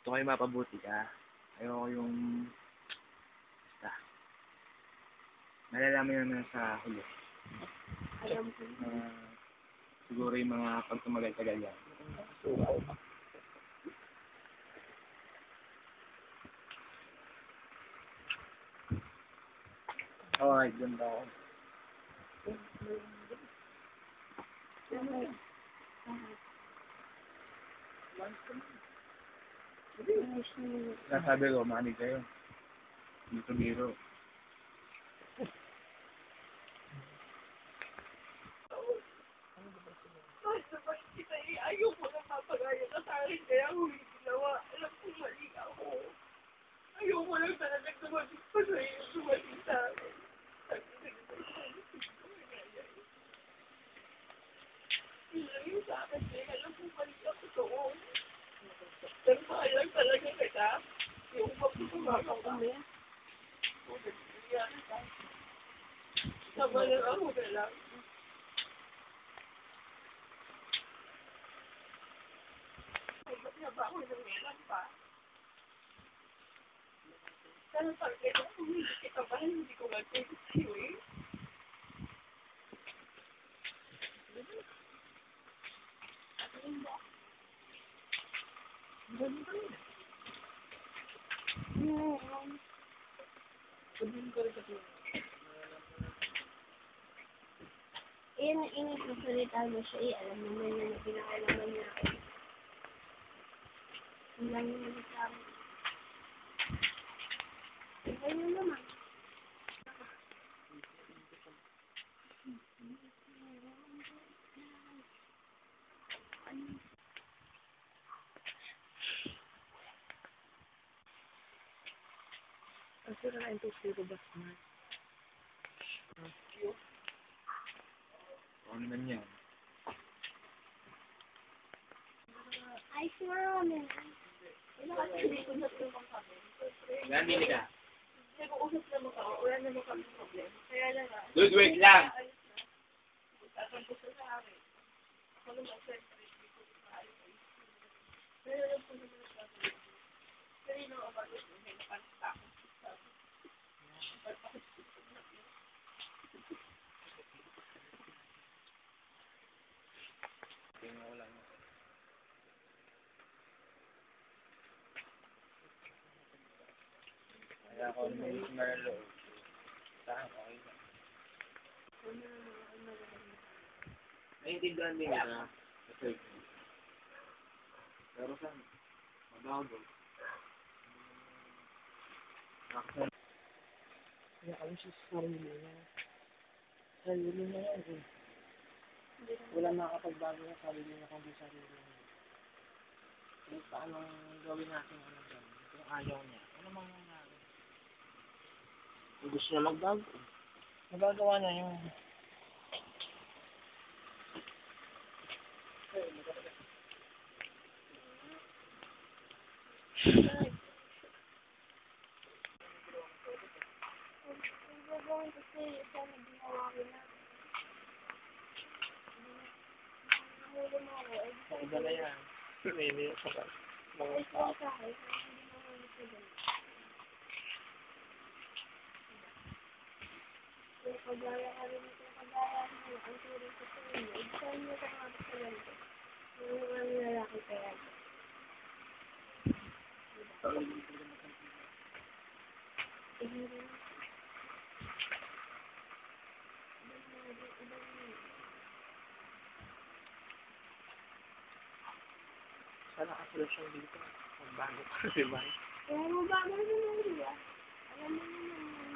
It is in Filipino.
Gusto ko yung mapabuti ka. Ayoko yung... Basta. Malalaman naman sa huli. Alam ko. Siguro yung mga pag tumagal-tagal yan. Alright, ganda ako. Sasabi ko, manig kayo. Biro-biro. Ayaw ko na papagaya ka sa akin, kaya ako hindi ginawa. Alam ko mali ako. Ayaw ko lang talaga dumating pa sa iyo, dumating sa akin. Ilayo sa akin, kaya alam ko mali ako doon. Pero mahal lang talaga kita. Yung mapapagaya ka. Sama lang ako na lang. Ba ako ng meron pa. Pero pag ito, kung hindi kita ba, hindi ko mag-take sa'yo eh. Inagsasalita mo siya eh. Alam naman niya na pinakailangan niya ako. Ang lang yung nagsasabi. Ayun naman. Ang sira na ito siro ba na? Ano man yan? Ay, sure. Yan, dili ka. Nag-uusap naman ka, wala naman kami problema. Kaya lang ah. Dude, wait lang! Tatang ko sa akin. Ako naman, siyempre, hindi ko maalis sa isip. Pero alam ko naman sa akin. Pero yun ang abalo ko, may napansin ako. Tingnan ko lang. Kaya ako may loob. Saan? Okay na. Naiintindihan din nila. Kasi, pero saan? Mabago. Kaya kami siya sa sarili niya. Sarili niya yan eh. Wala makakapagbago sa sarili niya kung di sarili niya. Eh, paano gawin natin ano dyan? Kung ayaw niya, ano mangyayari? Kung gusto niya magbago, magagawa niya yung... Iba na yan. Hindi sa mga tao. Kagaya ka rin ito, kagaya mo, ang turing sa turing. Saan mo ka nga sa ganito? Yung mga lalaki kaya. Sana kasolusyon dito. Magbago ka, di ba? Kaya mo ba, ano naman, di ba? Alam mo naman.